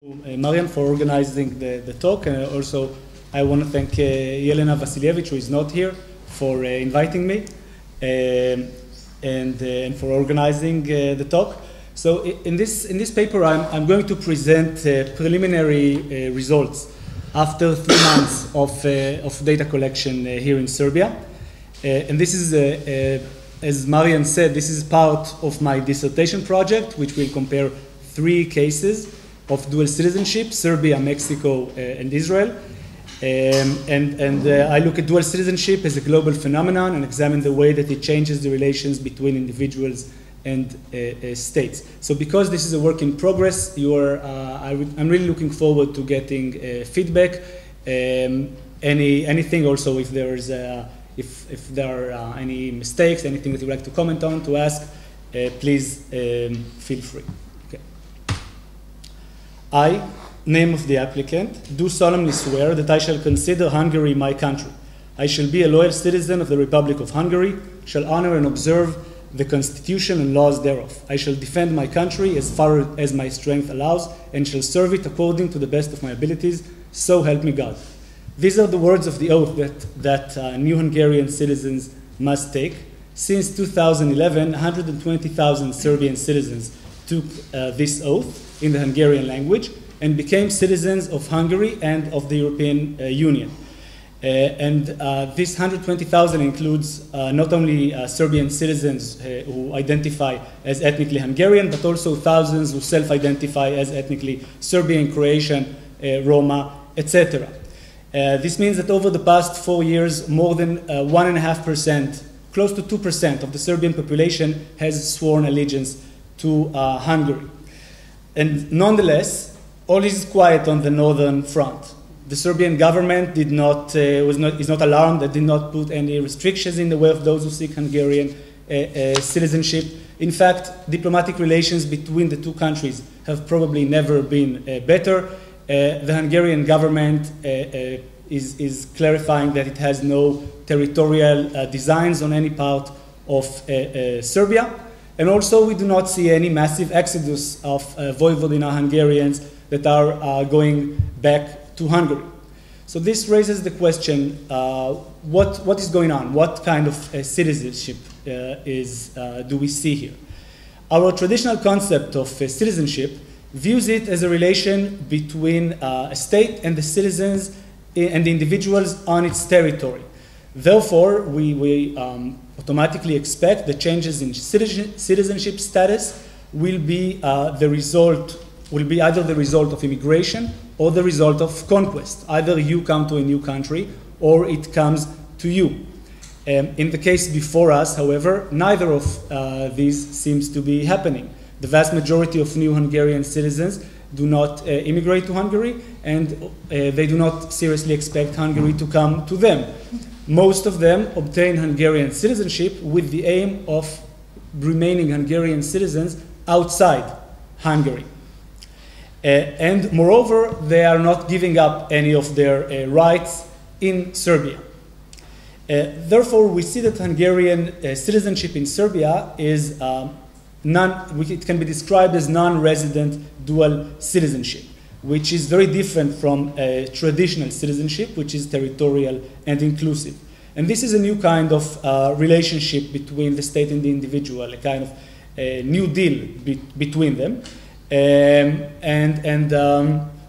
Marian for organizing the talk, and also I want to thank Yelena Vasilievich, who is not here, for inviting me and for organizing the talk. So in this paper, I'm going to present preliminary results after 3 months of data collection here in Serbia. And this is, as Marian said, this is part of my dissertation project, which will compare 3 cases of dual citizenship: Serbia, Mexico, and Israel. I look at dual citizenship as a global phenomenon and examine the way that it changes the relations between individuals and states. So because this is a work in progress, I'm really looking forward to getting feedback. Anything also, if there's if there are any mistakes, anything that you'd like to comment on, to ask, please feel free. Okay. I, name of the applicant, do solemnly swear that I shall consider Hungary my country. I shall be a loyal citizen of the Republic of Hungary, shall honor and observe the Constitution and laws thereof. I shall defend my country as far as my strength allows, and shall serve it according to the best of my abilities, so help me God. These are the words of the oath that new Hungarian citizens must take. Since 2011, 120,000 Serbian citizens took this oath in the Hungarian language and became citizens of Hungary and of the European Union. This 120,000 includes not only Serbian citizens who identify as ethnically Hungarian, but also thousands who self-identify as ethnically Serbian, Croatian, Roma, etc. This means that over the past 4 years, more than 1.5%, close to 2% of the Serbian population has sworn allegiance to Hungary. And nonetheless, all is quiet on the northern front. The Serbian government is not alarmed, that did not put any restrictions in the way of those who seek Hungarian citizenship. In fact, diplomatic relations between the 2 countries have probably never been better. The Hungarian government is clarifying that it has no territorial designs on any part of Serbia. And also, we do not see any massive exodus of Vojvodina Hungarians that are going back to Hungary. So this raises the question, what is going on? What kind of citizenship do we see here? Our traditional concept of citizenship views it as a relation between a state and the citizens and the individuals on its territory. Therefore, we automatically expect the changes in citizenship status will be either the result of immigration or the result of conquest. Either you come to a new country or it comes to you. In the case before us, however, neither of these seems to be happening. The vast majority of new Hungarian citizens do not immigrate to Hungary, and they do not seriously expect Hungary to come to them. Most of them obtain Hungarian citizenship with the aim of remaining Hungarian citizens outside Hungary. And moreover, they are not giving up any of their rights in Serbia. Therefore, we see that Hungarian citizenship in Serbia is it can be described as non-resident dual citizenship, which is very different from traditional citizenship, which is territorial and inclusive. And this is a new kind of relationship between the state and the individual, a kind of new deal between them.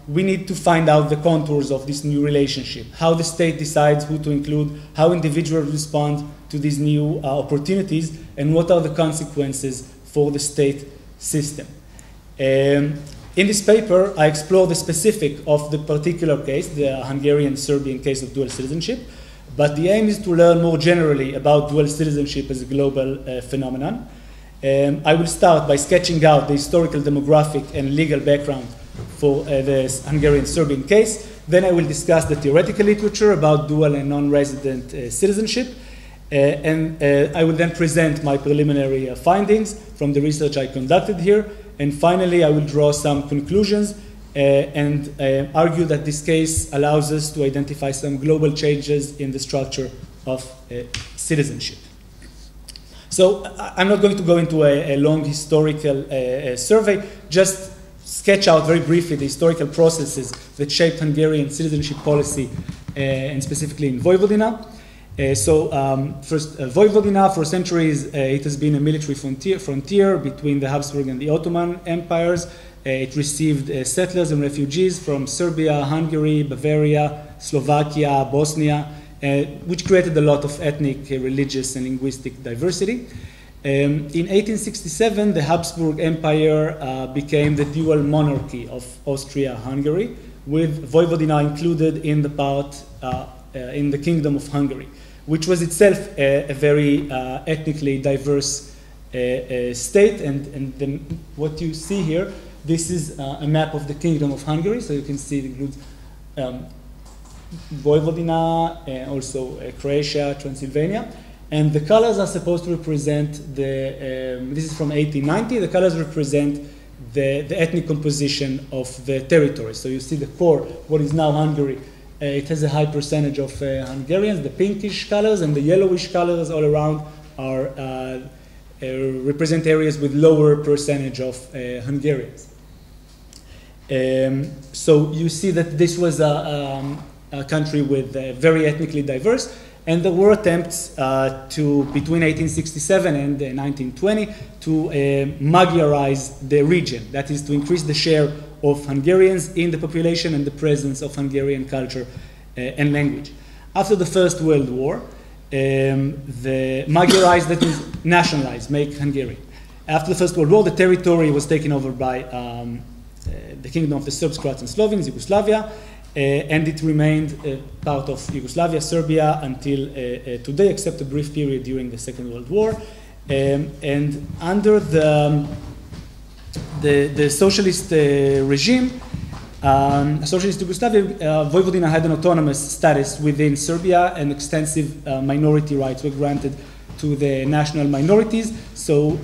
We need to find out the contours of this new relationship, how the state decides who to include, how individuals respond to these new opportunities, and what are the consequences for the state system. In this paper, I explore the specific of the particular case, the Hungarian-Serbian case of dual citizenship, but the aim is to learn more generally about dual citizenship as a global phenomenon. I will start by sketching out the historical, demographic, and legal background for the Hungarian-Serbian case. Then I will discuss the theoretical literature about dual and non-resident citizenship. I will then present my preliminary findings from the research I conducted here. And finally, I will draw some conclusions and argue that this case allows us to identify some global changes in the structure of citizenship. So I'm not going to go into a long historical survey, just sketch out very briefly the historical processes that shaped Hungarian citizenship policy, and specifically in Vojvodina. First, Vojvodina, for centuries, it has been a military frontier between the Habsburg and the Ottoman empires. It received settlers and refugees from Serbia, Hungary, Bavaria, Slovakia, Bosnia, which created a lot of ethnic, religious, and linguistic diversity. In 1867, the Habsburg Empire became the dual monarchy of Austria-Hungary, with Vojvodina included in the part in the Kingdom of Hungary, which was itself a very ethnically diverse state. And then what you see here, this is a map of the Kingdom of Hungary, so you can see it includes Vojvodina, and also Croatia, Transylvania. And the colors are supposed to represent this is from 1890, the colors represent the ethnic composition of the territory. So you see the core, what is now Hungary, it has a high percentage of Hungarians. The pinkish colors and the yellowish colors all around are represent areas with lower percentage of Hungarians. So you see that this was a country with very ethnically diverse, and there were attempts between 1867 and 1920 to Magyarize the region, that is to increase the share of Hungarians in the population and the presence of Hungarian culture and language. After the First World War, the Magyarize, that is nationalize, make Hungarian. After the First World War, the territory was taken over by the Kingdom of the Serbs, Croats, and Slovenes, Yugoslavia, and it remained part of Yugoslavia, Serbia, until today, except a brief period during the Second World War. And under the socialist regime, socialist Yugoslavia, Vojvodina had an autonomous status within Serbia, and extensive minority rights were granted to the national minorities. So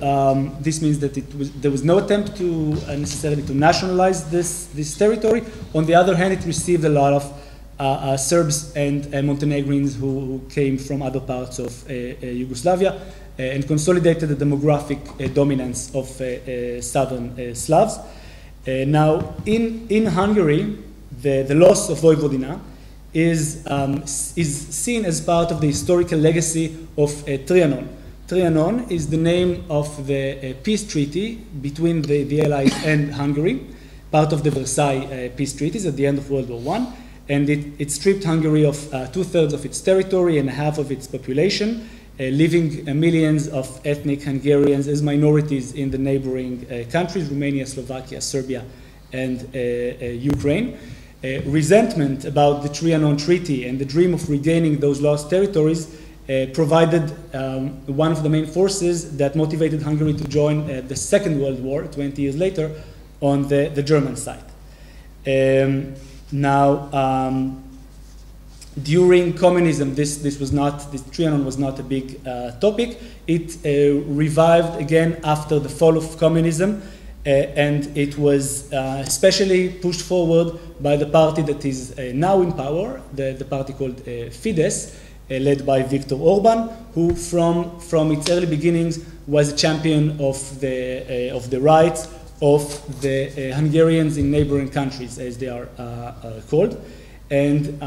this means that there was no attempt to necessarily to nationalize this territory. On the other hand, it received a lot of Serbs and Montenegrins who came from other parts of Yugoslavia, and consolidated the demographic dominance of southern Slavs. Now, in Hungary, the loss of Vojvodina is seen as part of the historical legacy of Trianon. Trianon is the name of the peace treaty between the Allies and Hungary, part of the Versailles peace treaties at the end of World War I, and it stripped Hungary of 2/3 of its territory and half of its population, leaving millions of ethnic Hungarians as minorities in the neighboring countries, Romania, Slovakia, Serbia, and Ukraine. Resentment about the Trianon Treaty and the dream of regaining those lost territories provided one of the main forces that motivated Hungary to join the Second World War 20 years later on the German side. During communism, this Trianon was not a big topic. It revived again after the fall of communism, and it was especially pushed forward by the party that is now in power, the party called Fidesz, led by Viktor Orban, who from its early beginnings was a champion of the rights of the Hungarians in neighboring countries, as they are called. And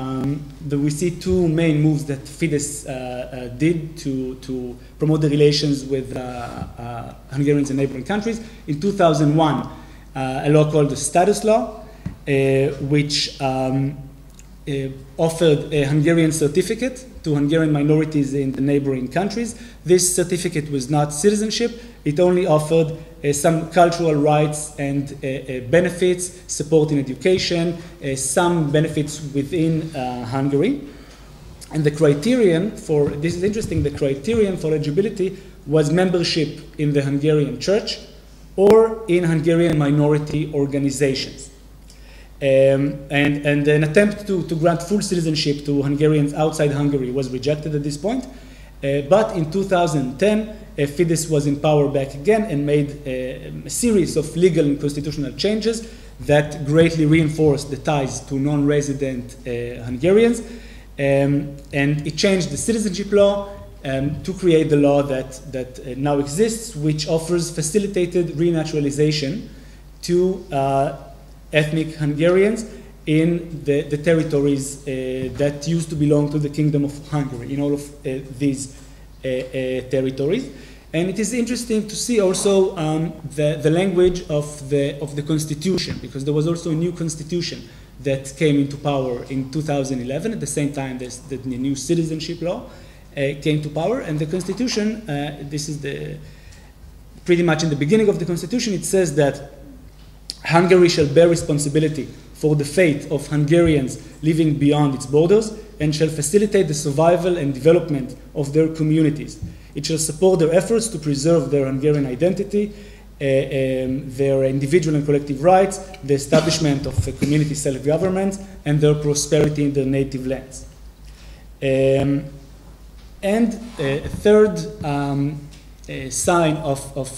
we see two main moves that Fidesz did to promote the relations with Hungarians in neighboring countries. In 2001, a law called the Status Law, which offered a Hungarian certificate to Hungarian minorities in the neighboring countries. This certificate was not citizenship. It only offered some cultural rights and benefits, support in education, some benefits within Hungary. And the criterion for, this is interesting, the criterion for eligibility was membership in the Hungarian church or in Hungarian minority organizations. And an attempt to grant full citizenship to Hungarians outside Hungary was rejected at this point. But in 2010, Fidesz was in power back again and made a series of legal and constitutional changes that greatly reinforced the ties to non-resident Hungarians. And it changed the citizenship law to create the law that now exists, which offers facilitated renaturalization to ethnic Hungarians in the territories that used to belong to the Kingdom of Hungary, in all of these territories. And it is interesting to see also the language of the constitution, because there was also a new constitution that came into power in 2011. At the same time, the new citizenship law came to power. And the constitution, this is pretty much in the beginning of the constitution, it says that Hungary shall bear responsibility for the fate of Hungarians living beyond its borders and shall facilitate the survival and development of their communities. It shall support their efforts to preserve their Hungarian identity, their individual and collective rights, the establishment of community self-government, and their prosperity in their native lands. And a third sign of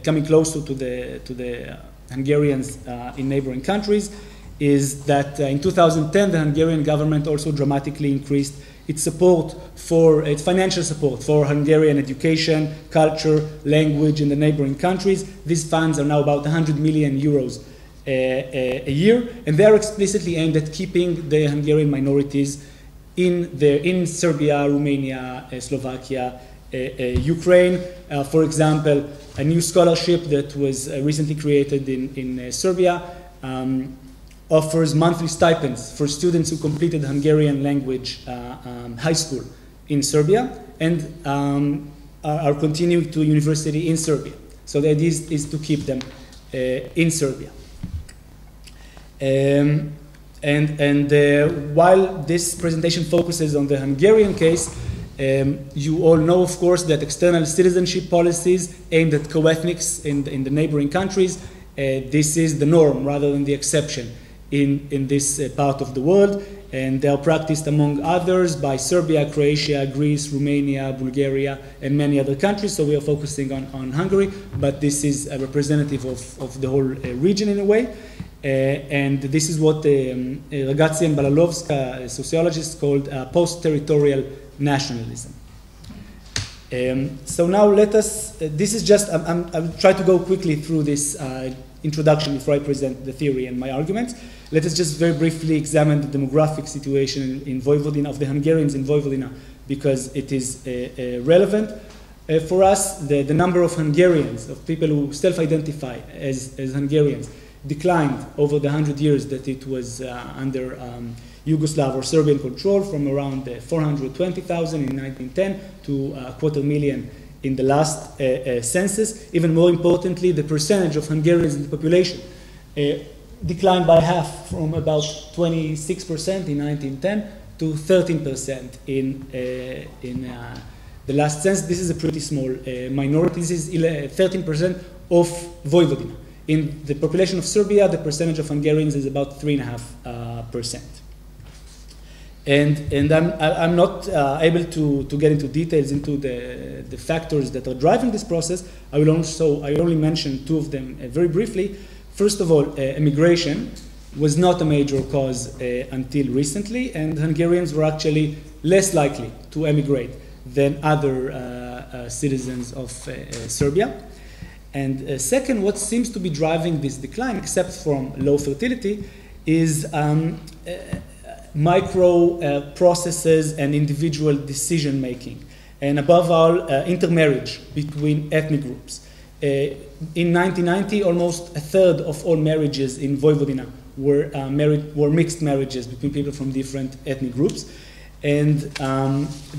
coming closer to the Hungarians in neighboring countries is that in 2010 the Hungarian government also dramatically increased its financial support for Hungarian education, culture, language in the neighboring countries. These funds are now about 100 million euros a year, and they are explicitly aimed at keeping the Hungarian minorities in Serbia, Romania, Slovakia, Ukraine. For example, a new scholarship that was recently created in Serbia offers monthly stipends for students who completed Hungarian language high school in Serbia and are continuing to university in Serbia. So the idea is to keep them in Serbia. While this presentation focuses on the Hungarian case, you all know, of course, that external citizenship policies aimed at co-ethnics in the neighboring countries, this is the norm rather than the exception in this part of the world, and they are practiced among others by Serbia, Croatia, Greece, Romania, Bulgaria, and many other countries. So we are focusing on Hungary, but this is a representative of the whole region in a way. And this is what Ragazzi and Balalovska, sociologists, called post-territorial nationalism. So now let us, this is just, I'll try to go quickly through this introduction before I present the theory and my arguments. Let us just very briefly examine the demographic situation in Vojvodina, of the Hungarians in Vojvodina, because it is relevant. For us, the number of Hungarians, of people who self-identify as Hungarians, declined over the 100 years that it was under Yugoslav or Serbian control, from around 420,000 in 1910 to 250,000 in the last census. Even more importantly, the percentage of Hungarians in the population declined by half, from about 26% in 1910 to 13% in the last census. This is a pretty small minority. This is 13% of Vojvodina. In the population of Serbia, the percentage of Hungarians is about 3.5%. And I'm not able to get into details into the factors that are driving this process. I only mention two of them very briefly. First of all, immigration was not a major cause until recently, and Hungarians were actually less likely to emigrate than other citizens of Serbia. And second, what seems to be driving this decline, except from low fertility, is micro processes and individual decision making, and above all, intermarriage between ethnic groups. In 1990, almost a third of all marriages in Vojvodina were mixed marriages between people from different ethnic groups, and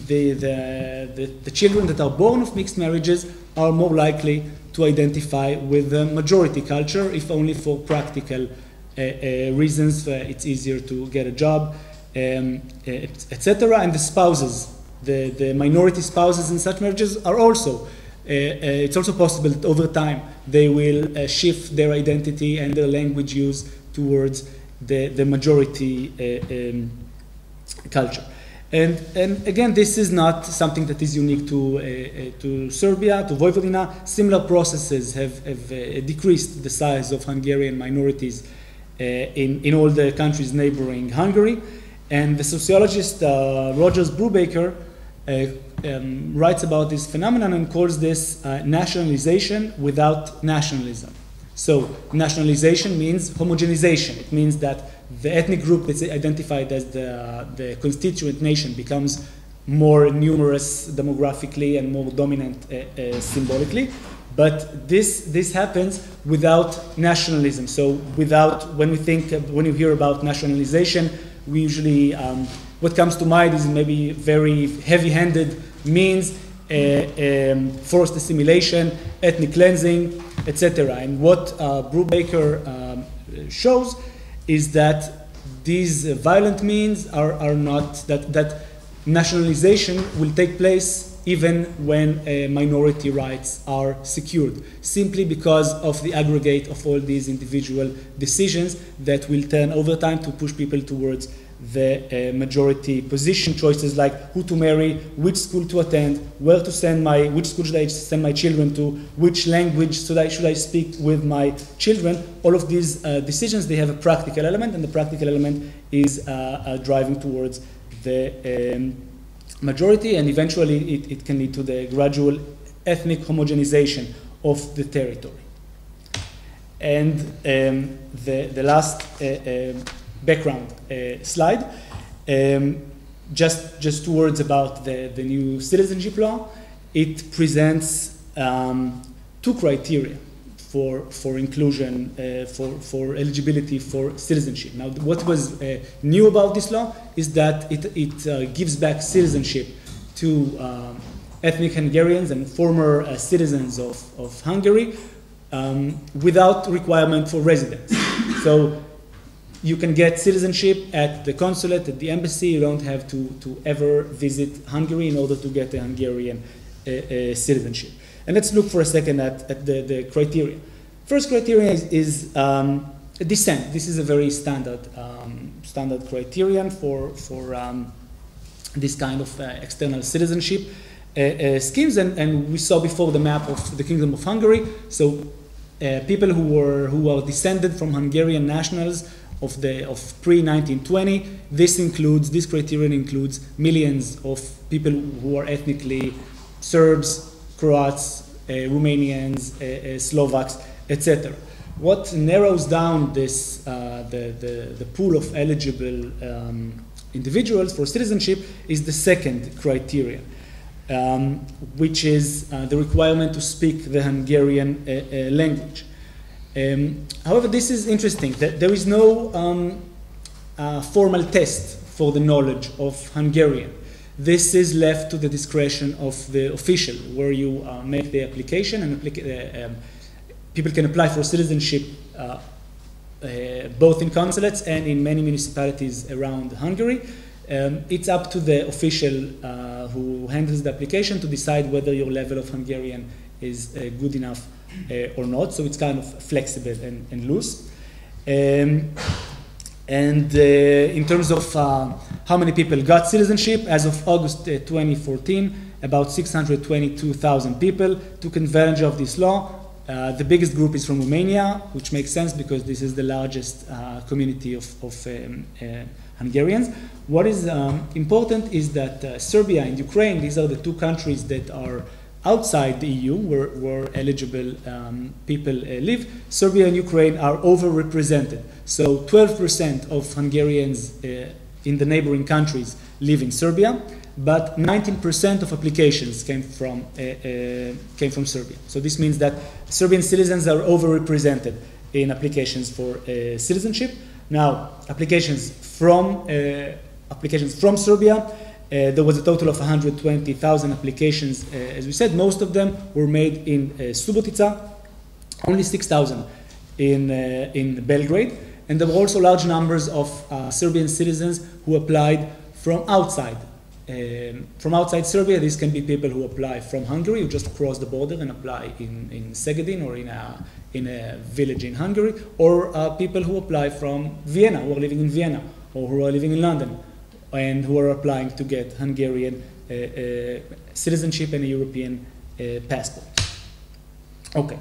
the children that are born of mixed marriages are more likely to identify with the majority culture, if only for practical reasons. It's easier to get a job, etc. And the spouses, the minority spouses in such marriages are also, it's also possible that over time they will shift their identity and their language use towards the majority culture. And again, this is not something that is unique to Serbia, to Vojvodina. Similar processes have decreased the size of Hungarian minorities in all the countries neighboring Hungary. And the sociologist Rogers Brubaker writes about this phenomenon and calls this nationalization without nationalism. So nationalization means homogenization. It means that the ethnic group that's identified as the constituent nation becomes more numerous demographically and more dominant symbolically. But this happens without nationalism. So when you hear about nationalization, we usually, what comes to mind is maybe very heavy-handed means, forced assimilation, ethnic cleansing, etc. And what Brubaker shows is that these violent means are not, that nationalization will take place even when minority rights are secured, simply because of the aggregate of all these individual decisions that will turn over time to push people towards the majority position, choices like who to marry, which school to attend, which school should I send my children to, which language should I speak with my children. All of these decisions, they have a practical element, and the practical element is driving towards the majority, and eventually it can lead to the gradual ethnic homogenization of the territory. And the last background slide, just 2 words about the new citizenship law. It presents 2 criteria for inclusion, for eligibility for citizenship. Now, what was new about this law is that it gives back citizenship to ethnic Hungarians and former citizens of Hungary without requirement for residence. So you can get citizenship at the consulate, at the embassy. You don't have to ever visit Hungary in order to get a Hungarian citizenship. And let's look for a second at the criteria. First criteria is descent. This is a very standard criterion for this kind of external citizenship schemes. And we saw before the map of the Kingdom of Hungary. So people who are descended from Hungarian nationals of pre-1920. This criterion includes millions of people who are ethnically Serbs, Croats, Romanians, Slovaks, etc. What narrows down this the pool of eligible individuals for citizenship is the second criterion, which is the requirement to speak the Hungarian language. However, this is interesting, that there is no formal test for the knowledge of Hungarian. This is left to the discretion of the official, where you make the application, and people can apply for citizenship both in consulates and in many municipalities around Hungary. It's up to the official who handles the application to decide whether your level of Hungarian is good enough or not. So it's kind of flexible and loose. And in terms of how many people got citizenship, as of August 2014, about 622,000 people took advantage of this law. The biggest group is from Romania, which makes sense because this is the largest community of Hungarians. What is important is that Serbia and Ukraine, these are the 2 countries that are outside the EU, where eligible people live. Serbia and Ukraine are overrepresented. So 12% of Hungarians in the neighboring countries live in Serbia, but 19% of applications came from Serbia. So this means that Serbian citizens are overrepresented in applications for citizenship. Now, applications from Serbia, there was a total of 120,000 applications. As we said, most of them were made in Subotica, only 6,000 in Belgrade, and there were also large numbers of Serbian citizens who applied from outside. From outside Serbia, these can be people who apply from Hungary, who just cross the border and apply in Segedin or in a village in Hungary, or people who apply from Vienna, who are living in Vienna, or who are living in London, and who are applying to get Hungarian citizenship and a European passport. Okay,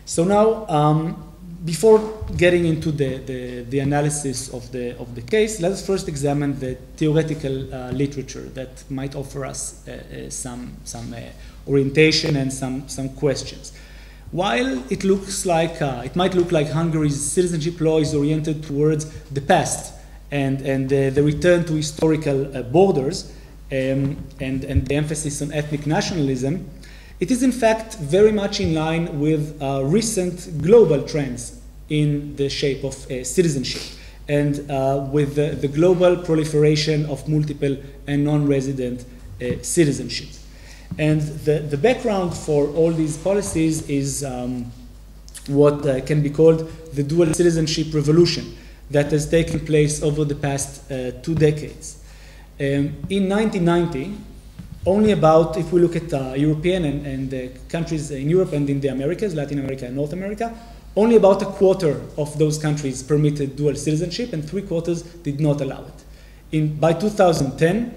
so now before getting into the analysis of the case, let us first examine the theoretical literature that might offer us some orientation and some questions. While it looks like, it might look like Hungary's citizenship law is oriented towards the past and the return to historical borders and the emphasis on ethnic nationalism, it is in fact very much in line with recent global trends in the shape of citizenship and with the global proliferation of multiple and non-resident citizenships. And the background for all these policies is what can be called the dual citizenship revolution that has taken place over the past 2 decades. In 1990, only about, if we look at European and countries in Europe and in the Americas, Latin America and North America, only about a quarter of those countries permitted dual citizenship and 3/4 did not allow it. By 2010,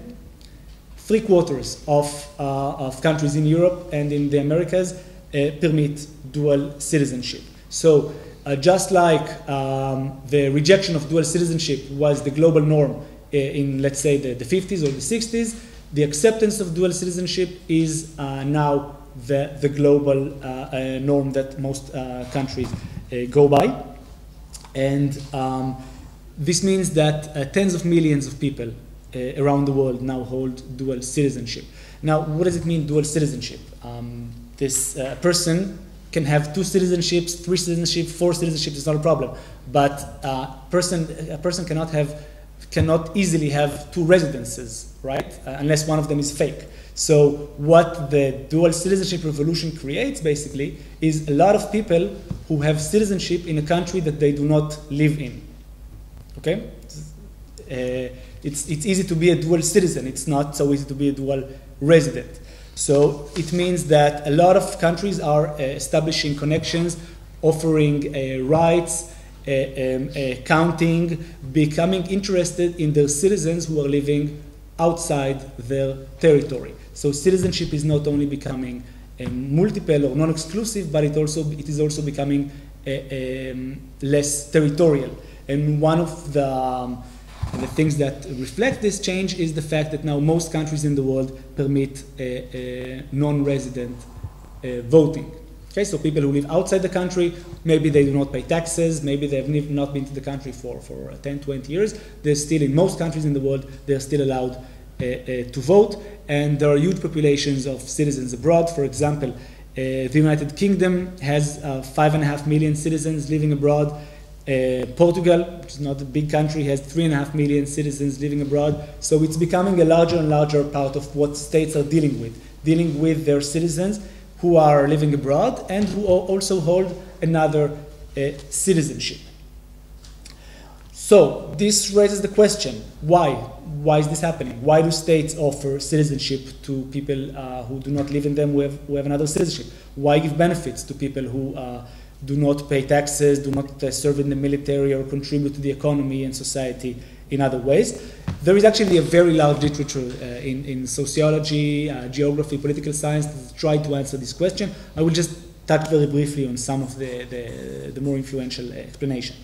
3/4 of countries in Europe and in the Americas permit dual citizenship. So just like the rejection of dual citizenship was the global norm in, let's say, the 50s or the 60s, the acceptance of dual citizenship is now the global norm that most countries go by. And this means that tens of millions of people around the world now hold dual citizenship. Now, what does it mean, dual citizenship? This person can have 2 citizenships, 3 citizenships, 4 citizenships, it's not a problem. But a person cannot easily have 2 residences, right? Unless one of them is fake. So what the dual citizenship revolution creates, basically, is a lot of people who have citizenship in a country that they do not live in, okay? It's easy to be a dual citizen. It's not so easy to be a dual resident. So it means that a lot of countries are establishing connections, offering rights, counting, becoming interested in their citizens who are living outside their territory. So citizenship is not only becoming multiple or non-exclusive, but it is also becoming less territorial. And one of the things that reflect this change is the fact that now most countries in the world permit non-resident voting. Okay, so people who live outside the country, maybe they do not pay taxes, maybe they have not been to the country for 10, 20 years, they're still, in most countries in the world, they're still allowed to vote, and there are huge populations of citizens abroad. For example, the United Kingdom has 5.5 million citizens living abroad. Portugal, which is not a big country, has 3.5 million citizens living abroad. So it's becoming a larger and larger part of what states are dealing with their citizens who are living abroad and who also hold another citizenship. So this raises the question, why? Why is this happening? Why do states offer citizenship to people who do not live in them, who have another citizenship? Why give benefits to people who do not pay taxes, do not serve in the military or contribute to the economy and society in other ways? There is actually a very large literature in sociology, geography, political science that try to answer this question. I will just touch very briefly on some of the more influential explanation.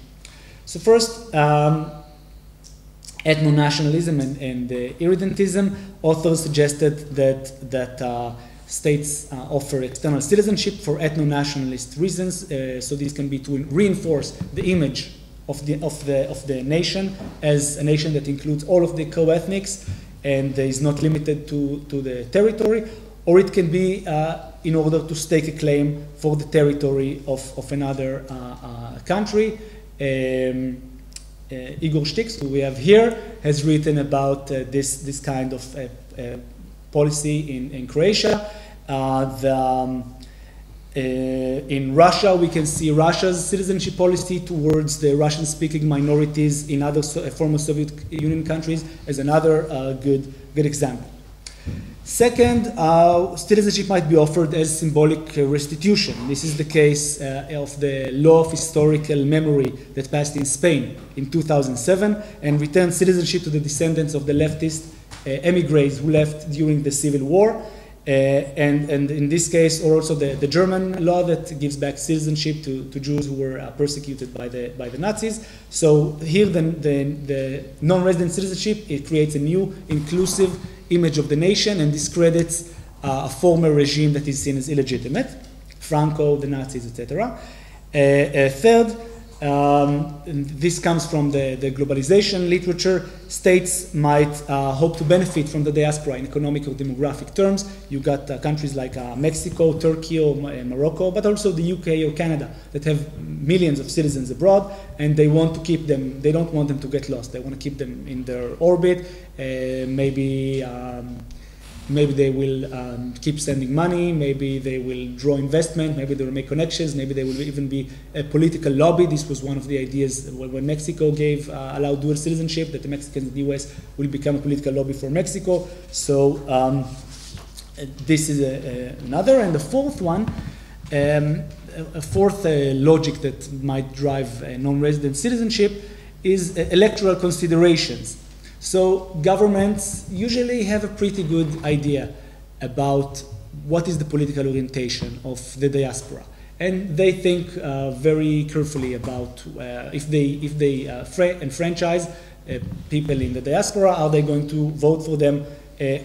So first, ethno-nationalism and irredentism. Authors suggested that states offer external citizenship for ethno-nationalist reasons. So these can be to reinforce the image of the nation as a nation that includes all of the co-ethnics and is not limited to the territory, or it can be in order to stake a claim for the territory of another country. Igor Shtix, who we have here, has written about this kind of policy in Croatia. In Russia, we can see Russia's citizenship policy towards the Russian-speaking minorities in other former Soviet Union countries as another good example. Second, citizenship might be offered as symbolic restitution. This is the case of the law of historical memory that passed in Spain in 2007 and returned citizenship to the descendants of the leftist emigres who left during the Civil War. And in this case, or also the German law that gives back citizenship to Jews who were persecuted by the Nazis. So here the non-resident citizenship, it creates a new inclusive image of the nation and discredits a former regime that is seen as illegitimate. Franco, the Nazis, etc. Third, this comes from the globalization literature. States might hope to benefit from the diaspora in economic or demographic terms. You got countries like Mexico, Turkey, or Morocco, but also the UK or Canada that have millions of citizens abroad, and they want to keep them, they don't want them to get lost. They want to keep them in their orbit. Maybe they will keep sending money, maybe they will draw investment, maybe they will make connections, maybe they will even be a political lobby. This was one of the ideas when Mexico allowed dual citizenship, that the Mexicans in the US will become a political lobby for Mexico. So this is another. And the fourth one, a fourth logic that might drive non-resident citizenship is electoral considerations. So governments usually have a pretty good idea about what is the political orientation of the diaspora, and they think very carefully about if they enfranchise people in the diaspora, are they going to vote for them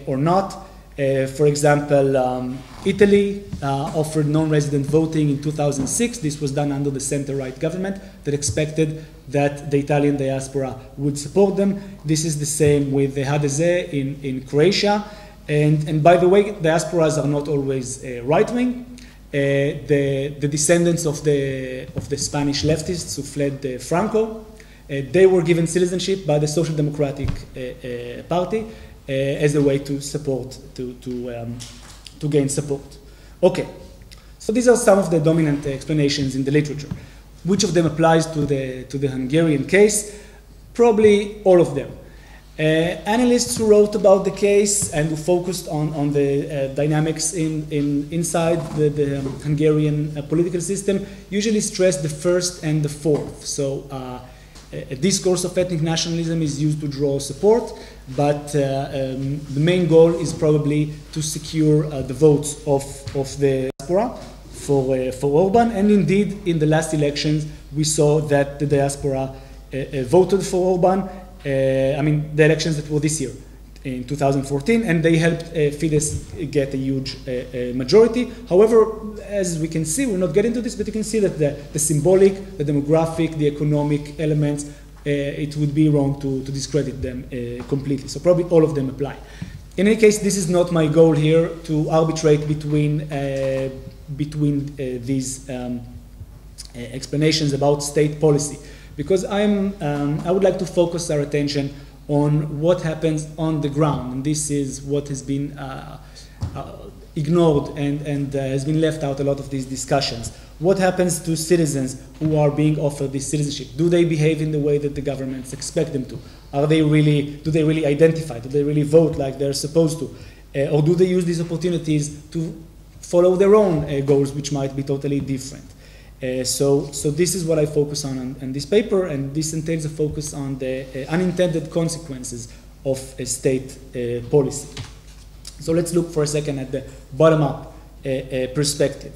or not? For example, Italy offered non-resident voting in 2006. This was done under the center-right government that expected that the Italian diaspora would support them. This is the same with the HDZ in Croatia. And by the way, diasporas are not always right-wing. The descendants of the Spanish leftists who fled Franco, they were given citizenship by the Social Democratic Party as a way to support, to gain support. Okay, so these are some of the dominant explanations in the literature. Which of them applies to the Hungarian case? Probably all of them. Analysts who wrote about the case and who focused on the dynamics inside the Hungarian political system usually stress the first and the fourth. So a discourse of ethnic nationalism is used to draw support, but the main goal is probably to secure the votes of the diaspora for Orban. And indeed, in the last elections, we saw that the diaspora voted for Orban. I mean, the elections that were this year, in 2014, and they helped Fidesz get a huge majority. However, as we can see, we're not getting to this, but you can see that the symbolic, the demographic, the economic elements, it would be wrong to discredit them completely. So probably all of them apply. In any case, this is not my goal here to arbitrate between these explanations about state policy, because I would like to focus our attention on what happens on the ground, and this is what has been ignored and has been left out a lot of these discussions. What happens to citizens who are being offered this citizenship? Do they behave in the way that the governments expect them to? Do they really identify? Do they really vote like they're supposed to? Or do they use these opportunities to follow their own goals, which might be totally different? So this is what I focus on this paper, and this entails a focus on the unintended consequences of a state policy. So let's look for a second at the bottom-up perspective.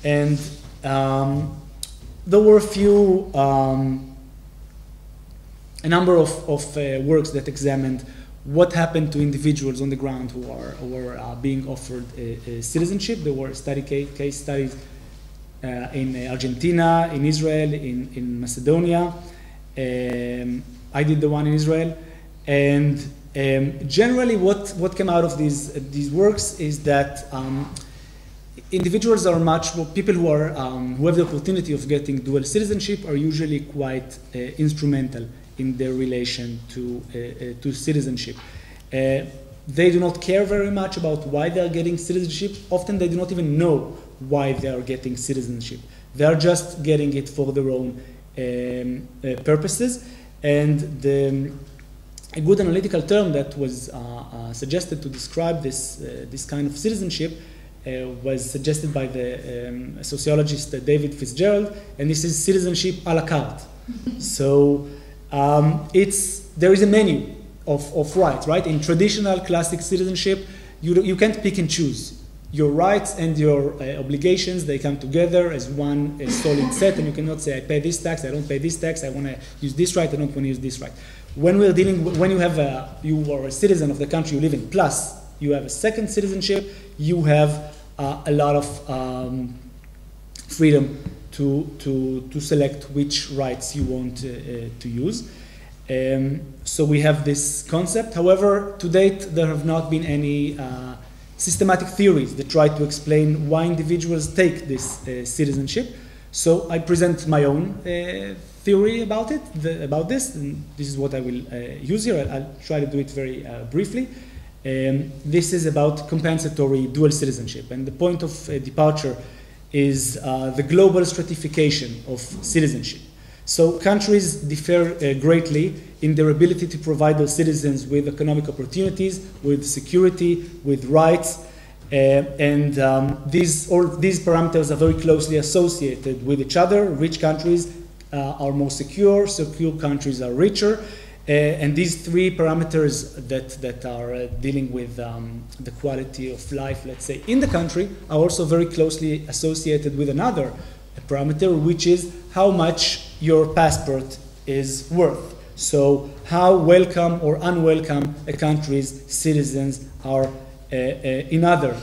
And there were a number of works that examined what happened to individuals on the ground who were being offered citizenship. There were case studies in Argentina, in Israel, in Macedonia. I did the one in Israel. And generally what came out of these works is that individuals are much more, people who have the opportunity of getting dual citizenship are usually quite instrumental in their relation to citizenship. They do not care very much about why they are getting citizenship. Often they do not even know why they are getting citizenship. They are just getting it for their own purposes. And a good analytical term that was suggested to describe this kind of citizenship was suggested by the sociologist David Fitzgerald, and this is citizenship a la carte. So there is a menu of rights, right? In traditional classic citizenship, you can't pick and choose. Your rights and your obligations, they come together as one solid set, and you cannot say, I pay this tax, I don't pay this tax, I want to use this right, I don't want to use this right. When we're dealing, when you are a citizen of the country you live in, plus you have a second citizenship, you have a lot of freedom to select which rights you want to use. So we have this concept. However, to date, there have not been any systematic theories that try to explain why individuals take this citizenship. So I present my own theory about it, about this, and this is what I will use here. I'll try to do it very briefly. This is about compensatory dual citizenship, and the point of departure is the global stratification of citizenship. So countries differ greatly in their ability to provide their citizens with economic opportunities, with security, with rights, and these parameters are very closely associated with each other. Rich countries are more secure countries are richer, and these three parameters that are dealing with the quality of life, let's say, in the country, are also very closely associated with another parameter, which is how much your passport is worth. So how welcome or unwelcome a country's citizens are in other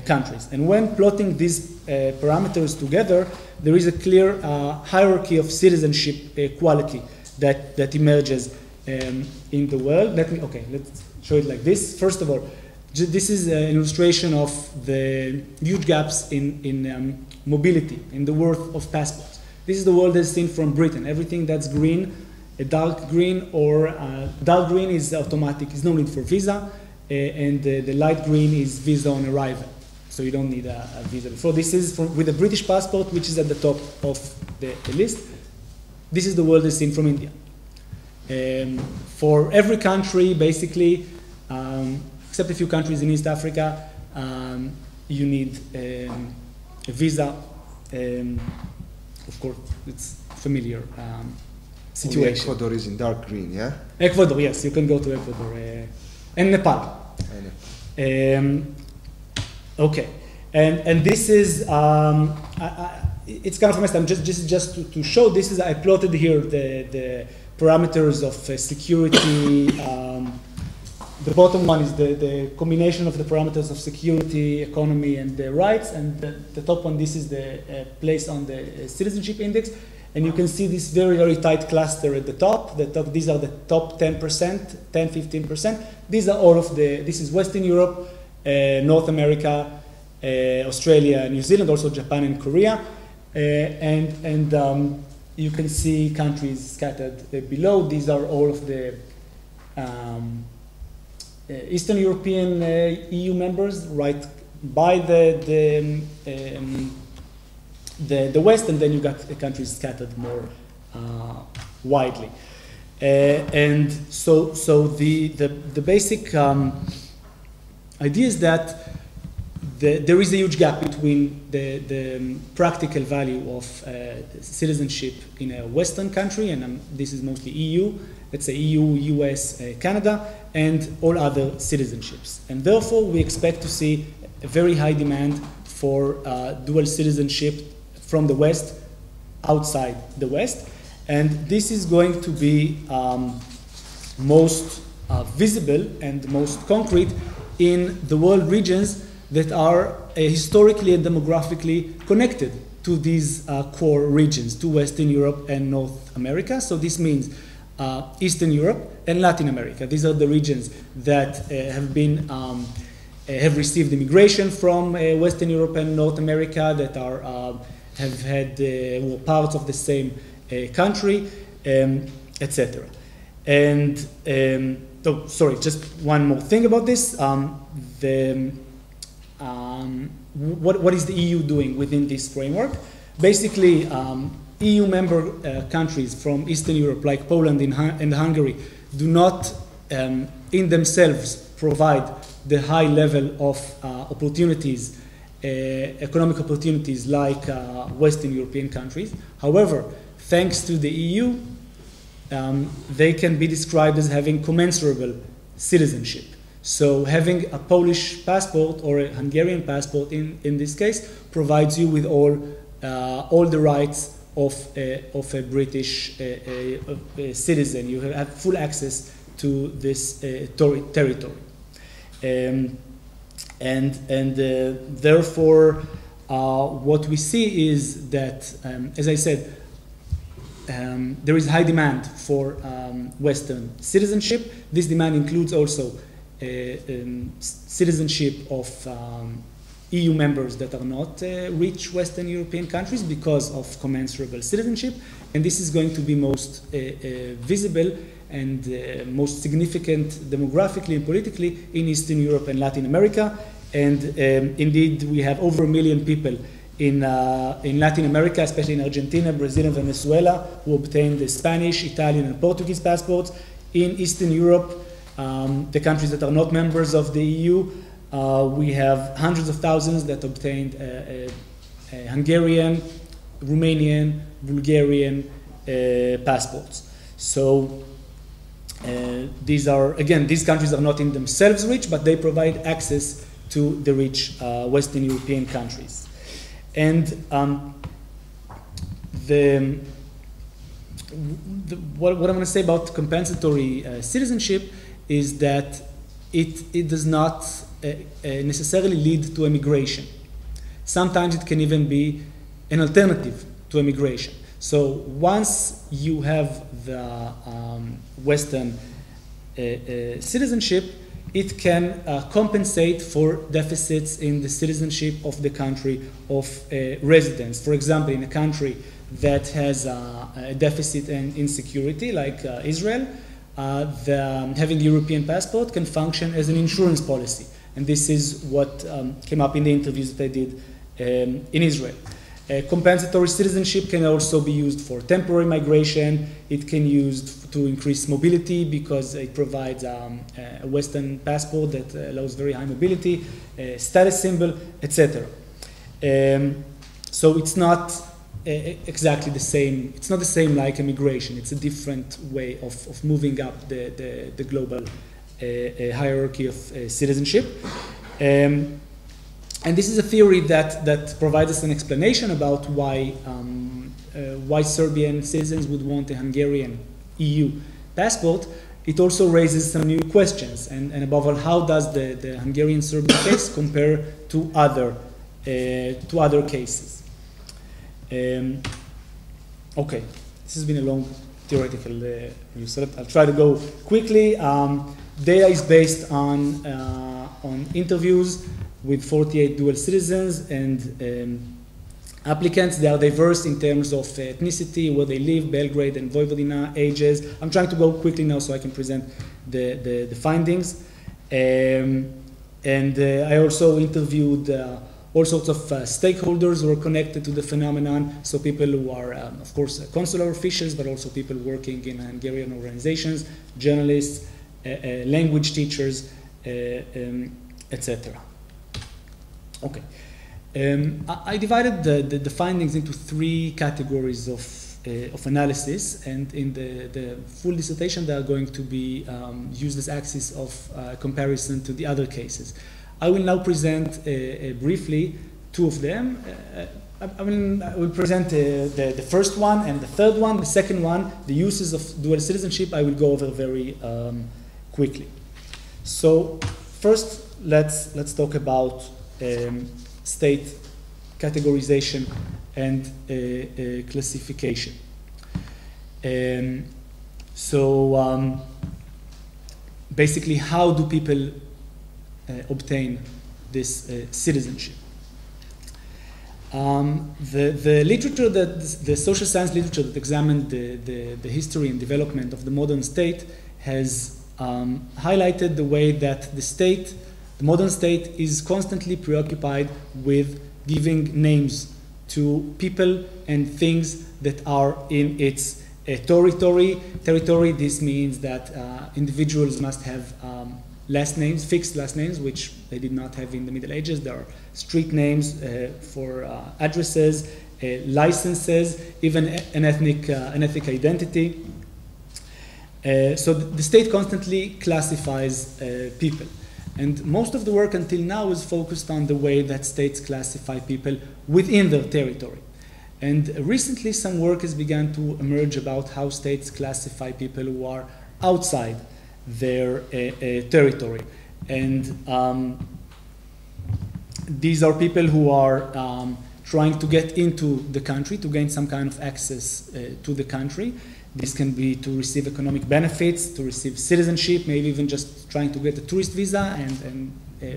countries. And when plotting these parameters together, there is a clear hierarchy of citizenship quality that emerges in the world. Let's show it like this. First of all, this is an illustration of the huge gaps in mobility, in the worth of passports. This is the world as seen from Britain. Everything that's green, a dark green or dark green is automatic, is no need for visa, and the light green is visa on arrival. So you don't need a visa before. This is with a British passport, which is at the top of the list. This is the world as seen from India. For every country, basically, except a few countries in East Africa, you need a visa. Of course, it's familiar situation. Only Ecuador is in dark green, yeah? Ecuador, yes, you can go to Ecuador. And Nepal. Okay, and this is, it's kind of a mess. Just to show, this is, I plotted here the parameters of security. The bottom one is the combination of the parameters of security, economy, and the rights, and the top one, this is the place on the Citizenship Index, and you can see this very, very tight cluster at the top. These are the top 10%, 10-15%. These are all of this is Western Europe, North America, Australia, New Zealand, also Japan and Korea, and you can see countries scattered below. These are all of the Eastern European EU members, right by the West, and then you got countries scattered more widely. And so the basic idea is that there is a huge gap between the practical value of citizenship in a Western country, and this is mostly EU, let's say EU, US, Canada, and all other citizenships. And therefore, we expect to see a very high demand for dual citizenship from the West outside the West. And this is going to be most visible and most concrete in the world regions that are historically and demographically connected to these core regions, to Western Europe and North America. So this means Eastern Europe and Latin America. These are the regions that have received immigration from Western Europe and North America, that have had were parts of the same country, etc. And sorry, just one more thing about this. What is the EU doing within this framework? Basically, EU member countries from Eastern Europe, like Poland and Hungary, do not in themselves provide the high level of opportunities, economic opportunities like Western European countries. However, thanks to the EU, they can be described as having commensurable citizenship. So having a Polish passport or a Hungarian passport, in this case, provides you with all the rights of a British citizen. You have full access to this territory, and therefore what we see is that, as I said, there is high demand for Western citizenship. This demand includes also citizenship of EU members that are not rich Western European countries because of commensurable citizenship, and this is going to be most visible and most significant demographically and politically in Eastern Europe and Latin America. And indeed, we have over 1 million people in Latin America, especially in Argentina, Brazil, and Venezuela, who obtained the Spanish, Italian, and Portuguese passports. In Eastern Europe, the countries that are not members of the EU, we have hundreds of thousands that obtained Hungarian, Romanian, Bulgarian passports. So these countries are not in themselves rich, but they provide access to the rich Western European countries. And what I'm going to say about compensatory citizenship is that it does not necessarily lead to emigration. Sometimes it can even be an alternative to emigration. So once you have the Western citizenship, it can compensate for deficits in the citizenship of the country of residence. For example, in a country that has a deficit in insecurity, like Israel, having a European passport can function as an insurance policy. And this is what came up in the interviews that I did in Israel. Compensatory citizenship can also be used for temporary migration. It can be used to increase mobility because it provides a Western passport that allows very high mobility, status symbol, etc. So it's not exactly the same. It's not the same like immigration. It's a different way of moving up the global hierarchy of citizenship. And this is a theory that provides us an explanation about why Serbian citizens would want a Hungarian EU passport. It also raises some new questions, and above all, how does the Hungarian-Serbian case compare to other cases? Okay, this has been a long theoretical review, so I'll try to go quickly. Data is based on interviews with 48 dual citizens and applicants. They are diverse in terms of ethnicity, where they live, Belgrade and Vojvodina, ages. I'm trying to go quickly now so I can present the findings. And I also interviewed all sorts of stakeholders who are connected to the phenomenon. So people who are, of course, consular officials, but also people working in Hungarian organizations, journalists, language teachers, etc. Okay. I divided the findings into 3 categories of analysis, and in the full dissertation they are going to be used as axis of comparison to the other cases. I will now present briefly 2 of them. I will present the first one and the third one. The second one, the uses of dual citizenship, I will go over very quickly. So first, let's talk about state categorization and classification. Basically, how do people obtain this citizenship? The literature the social science literature that examined the history and development of the modern state has highlighted the way that the modern state is constantly preoccupied with giving names to people and things that are in its territory. This means that individuals must have last names, fixed last names, which they did not have in the Middle Ages. There are street names for addresses, licenses, even an ethnic identity. So the state constantly classifies people. And most of the work until now is focused on the way that states classify people within their territory. And recently some work has begun to emerge about how states classify people who are outside their territory. And These are people who are trying to get into the country, to gain some kind of access to the country. This can be to receive economic benefits, to receive citizenship, maybe even just trying to get a tourist visa and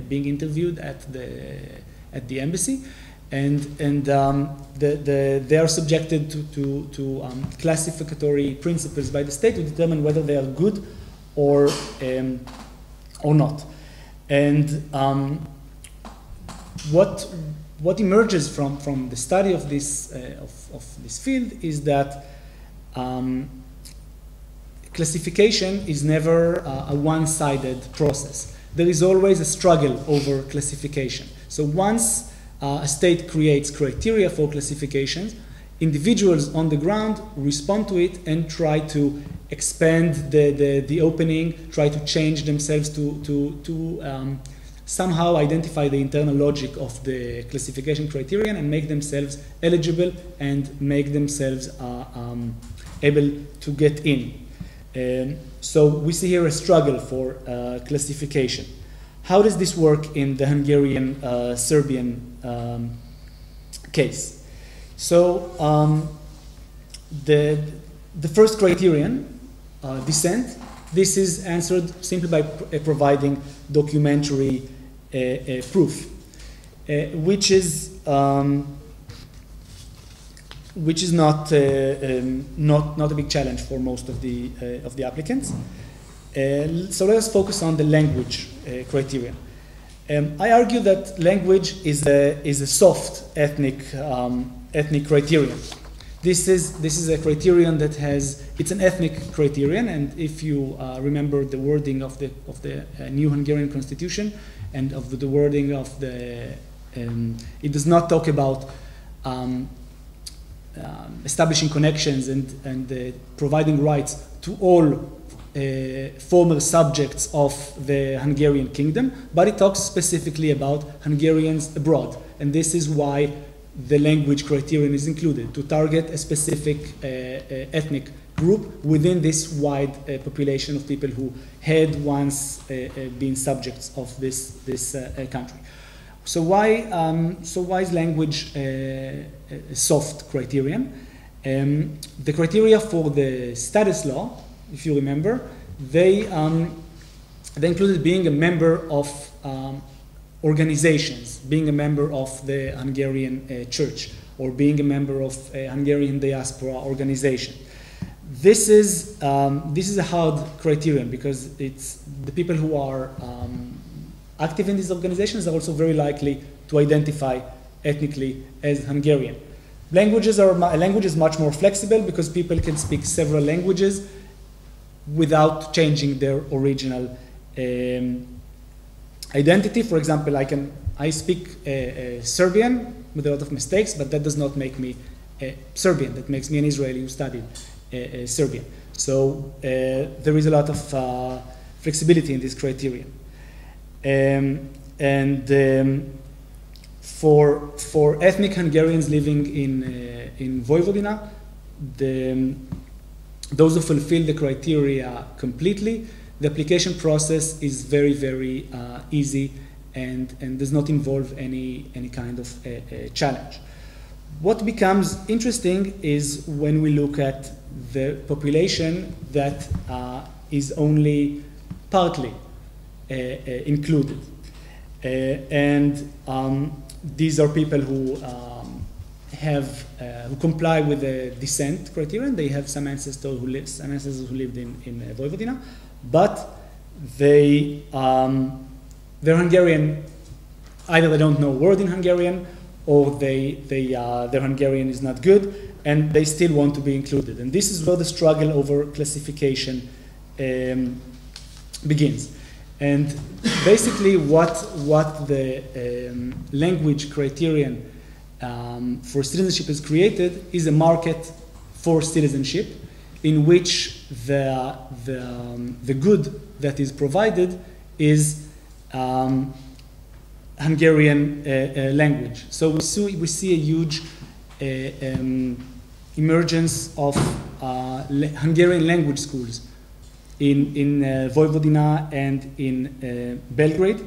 being interviewed at the embassy. And they are subjected to classificatory principles by the state to determine whether they are good or not. And what emerges from the study of this field is that classification is never a one-sided process. There is always a struggle over classification. So once a state creates criteria for classifications, individuals on the ground respond to it and try to expand the opening, try to change themselves to somehow identify the internal logic of the classification criterion and make themselves eligible and make themselves able to get in. So we see here a struggle for classification. How does this work in the Hungarian-Serbian case? So the first criterion, descent, this is answered simply by providing documentary proof, which is not a big challenge for most of the applicants. So let us focus on the language criterion. I argue that language is a soft ethnic criterion. This is a criterion that it's an ethnic criterion, and if you remember the wording of the new Hungarian constitution and of the wording of it does not talk about establishing connections and providing rights to all former subjects of the Hungarian kingdom, but it talks specifically about Hungarians abroad, and this is why the language criterion is included, to target a specific ethnic group within this wide population of people who had once been subjects of this country. So why is language a soft criterion? The criteria for the status law, if you remember, they included being a member of organizations, being a member of the Hungarian church, or being a member of a Hungarian diaspora organization. This is a hard criterion because it's the people who are active in these organizations are also very likely to identify ethnically as Hungarian. Language is much more flexible because people can speak several languages without changing their original identity. For example, I speak Serbian with a lot of mistakes, but that does not make me Serbian. That makes me an Israeli who studied Serbian. So there is a lot of flexibility in this criterion. For ethnic Hungarians living in Vojvodina, those who fulfill the criteria completely, the application process is very, very easy and does not involve any kind of challenge. What becomes interesting is when we look at the population that is only partly included. These are people who who comply with the descent criterion. They have some ancestors who lived in Vojvodina, but they're Hungarian. Either they don't know a word in Hungarian, or their Hungarian is not good, and they still want to be included. And this is where the struggle over classification begins. And basically, what the language criterion for citizenship has created is a market for citizenship, in which the good that is provided is Hungarian language. So we see a huge emergence of Hungarian language schools in Vojvodina and in Belgrade.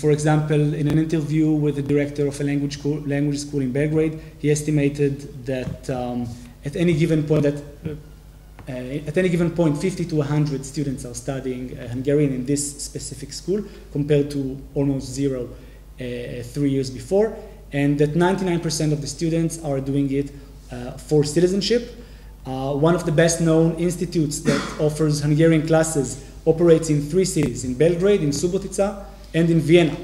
For example, in an interview with the director of a language school in Belgrade, he estimated that at any given point 50 to 100 students are studying Hungarian in this specific school, compared to almost zero 3 years before, and that 99% of the students are doing it for citizenship. One of the best known institutes that offers Hungarian classes operates in 3 cities, in Belgrade, in Subotica, and in Vienna.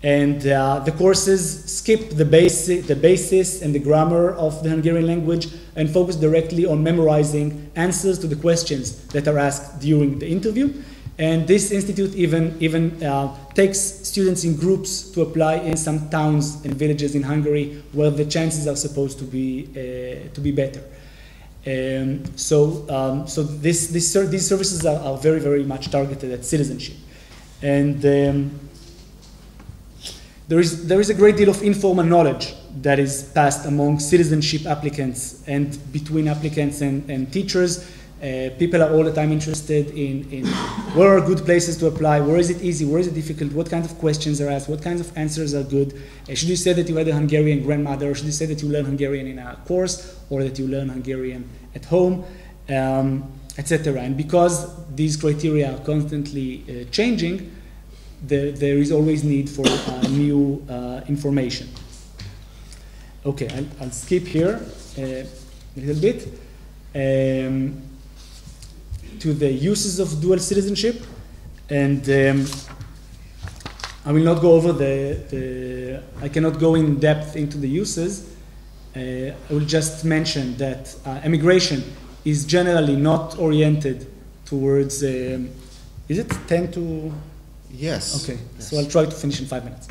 And the courses skip the basis and the grammar of the Hungarian language and focus directly on memorizing answers to the questions that are asked during the interview. And this institute even takes students in groups to apply in some towns and villages in Hungary where the chances are supposed to be better. So these services are very, very much targeted at citizenship. And there is a great deal of informal knowledge that is passed among citizenship applicants and between applicants and teachers. People are all the time interested in where are good places to apply, where is it easy, where is it difficult, what kinds of questions are asked, what kinds of answers are good. Should you say that you had a Hungarian grandmother, or should you say that you learn Hungarian in a course, or that you learn Hungarian at home, etc. And because these criteria are constantly changing, there is always need for new information. Okay, I'll skip here a little bit to the uses of dual citizenship, and I will not go over I cannot go in depth into the uses. I will just mention that immigration is generally not oriented towards, is it 10 to? Yes. Okay, yes. So I'll try to finish in 5 minutes.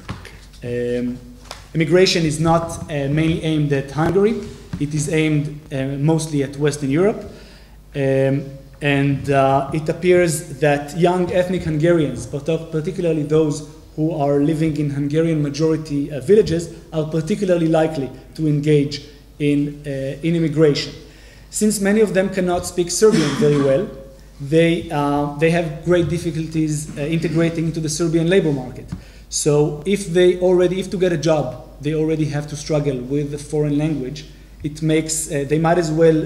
Immigration is not mainly aimed at Hungary. It is aimed mostly at Western Europe. And it appears that young ethnic Hungarians, particularly those who are living in Hungarian majority villages, are particularly likely to engage in immigration. Since many of them cannot speak Serbian very well, they have great difficulties integrating into the Serbian labor market. So if to get a job, they already have to struggle with the foreign language, it makes, they might as well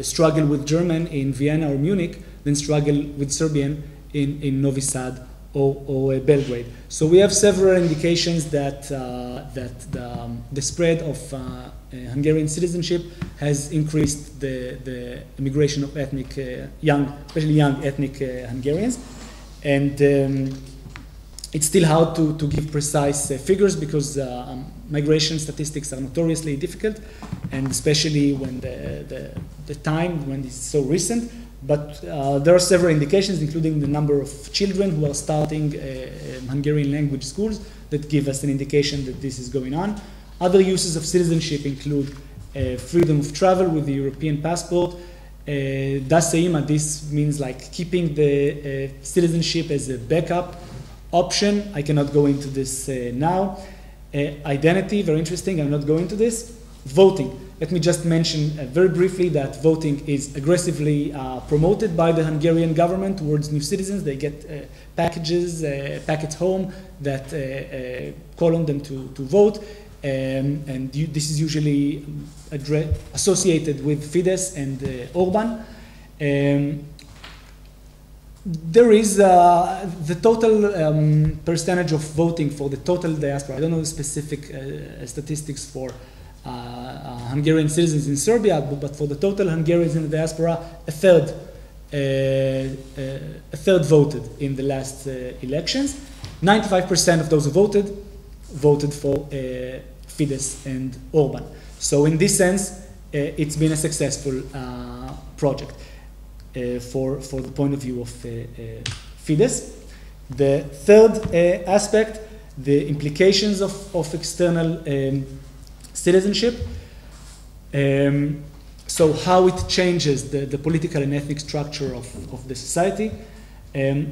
struggle with German in Vienna or Munich than struggle with Serbian in Novi Sad or Belgrade. So we have several indications that the spread of Hungarian citizenship has increased the immigration of ethnic especially young ethnic Hungarians, and it's still hard to give precise figures because migration statistics are notoriously difficult, and especially when the time when it's so recent. But there are several indications, including the number of children who are starting Hungarian language schools, that give us an indication that this is going on. Other uses of citizenship include freedom of travel with the European passport. Daseima, this means like keeping the citizenship as a backup option. I cannot go into this now. Identity, very interesting, I'm not going into this. Voting. Let me just mention very briefly that voting is aggressively promoted by the Hungarian government towards new citizens. They get packets home that call on them to vote. And this is usually associated with Fidesz and Orban. There is the total percentage of voting for the total diaspora. I don't know the specific statistics for Hungarian citizens in Serbia, but for the total Hungarians in the diaspora, a third voted in the last elections. 95% of those who voted for Fidesz and Orban. So in this sense, it's been a successful project for the point of view of Fidesz. The third aspect, the implications of external citizenship. So how it changes the political and ethnic structure of the society.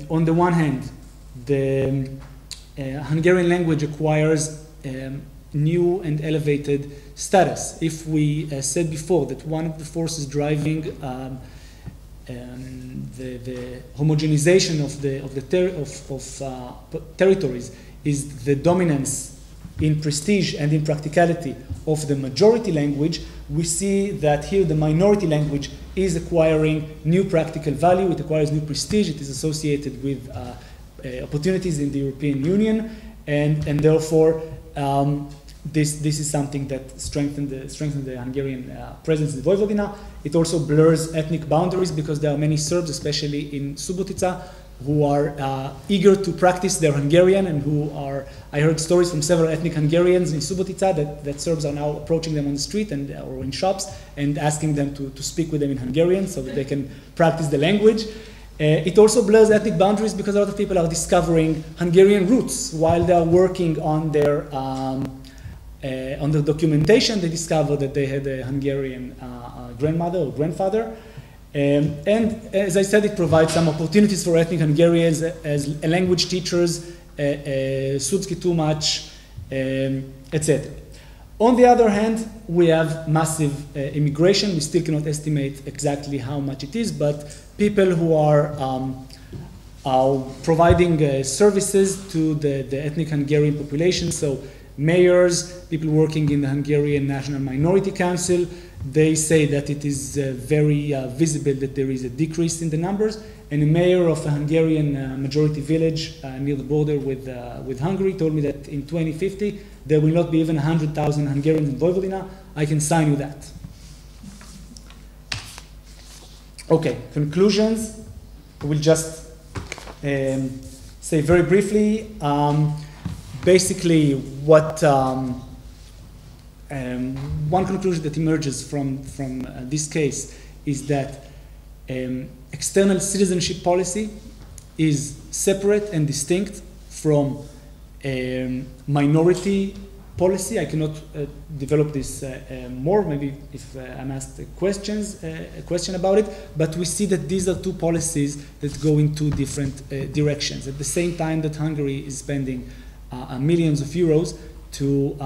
On the one hand, the Hungarian language acquires new and elevated status. If we said before that one of the forces driving homogenization of territories is the dominance in prestige and in practicality of the majority language, we see that here the minority language is acquiring new practical value, it acquires new prestige, it is associated with opportunities in the European Union, and therefore this is something that strengthened the Hungarian presence in Vojvodina. It also blurs ethnic boundaries because there are many Serbs, especially in Subotica, who are eager to practice their Hungarian and who are, I heard stories from several ethnic Hungarians in Subotica that Serbs are now approaching them on the street or in shops and asking them to speak with them in Hungarian so that they can practice the language. It also blurs ethnic boundaries because a lot of people are discovering Hungarian roots while they are working on their documentation. They discover that they had a Hungarian grandmother or grandfather. And as I said, it provides some opportunities for ethnic Hungarians as language teachers, Sudski Tumac, etc. On the other hand, we have massive immigration. We still cannot estimate exactly how much it is, but people who are providing services to the ethnic Hungarian population, so mayors, people working in the Hungarian National Minority Council, they say that it is very visible that there is a decrease in the numbers. And a mayor of a Hungarian majority village near the border with Hungary told me that in 2050 there will not be even 100,000 Hungarians in Vojvodina. I can sign you that. Okay, conclusions. I will just say very briefly. Basically, what one conclusion that emerges from this case is that external citizenship policy is separate and distinct from minority policy. I cannot develop this more, maybe if I'm asked a question about it, but we see that these are two policies that go in two different directions. At the same time that Hungary is spending millions of euros to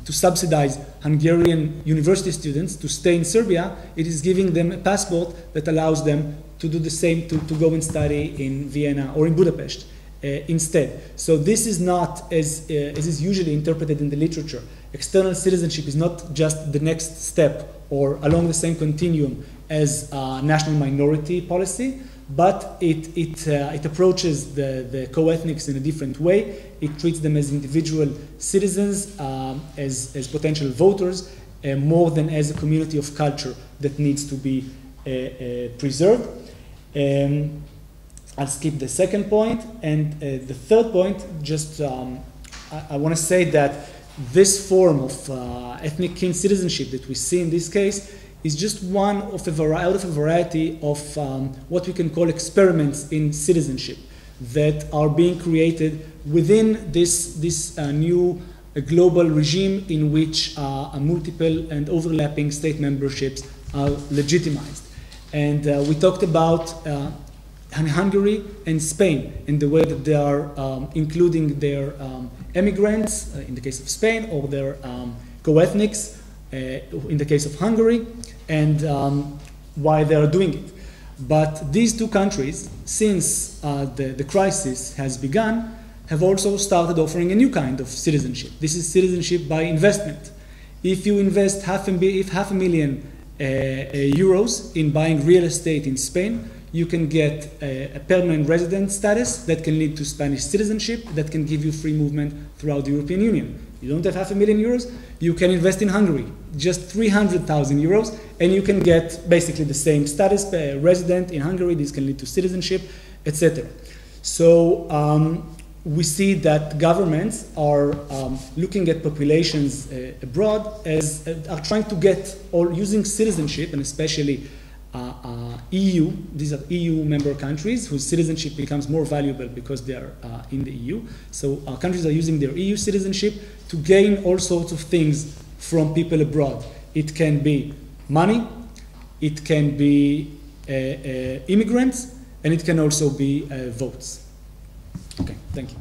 subsidize Hungarian university students to stay in Serbia, it is giving them a passport that allows them to do the same, to go and study in Vienna or in Budapest instead. So this is not, as is usually interpreted in the literature, external citizenship is not just the next step or along the same continuum as national minority policy, but it approaches the co-ethnics in a different way. It treats them as individual citizens, as potential voters, more than as a community of culture that needs to be preserved. I'll skip the second point. And the third point, just I want to say that this form of ethnic kin citizenship that we see in this case is just one of out of a variety of what we can call experiments in citizenship that are being created within this new global regime in which multiple and overlapping state memberships are legitimized. And we talked about Hungary and Spain and the way that they are including their immigrants, in the case of Spain, or their co-ethnics, in the case of Hungary, and why they are doing it. But these two countries, since the crisis has begun, have also started offering a new kind of citizenship. This is citizenship by investment. If you invest half a million euros in buying real estate in Spain, you can get a permanent resident status that can lead to Spanish citizenship, that can give you free movement throughout the European Union. You don't have €500,000, you can invest in Hungary, just 300,000 euros, and you can get basically the same status, resident in Hungary. This can lead to citizenship, etc. So we see that governments are looking at populations abroad as are trying to get, or using citizenship, and especially EU, these are EU member countries whose citizenship becomes more valuable because they are in the EU. So countries are using their EU citizenship to gain all sorts of things from people abroad. It can be money, it can be immigrants, and it can also be votes. Okay, thank you.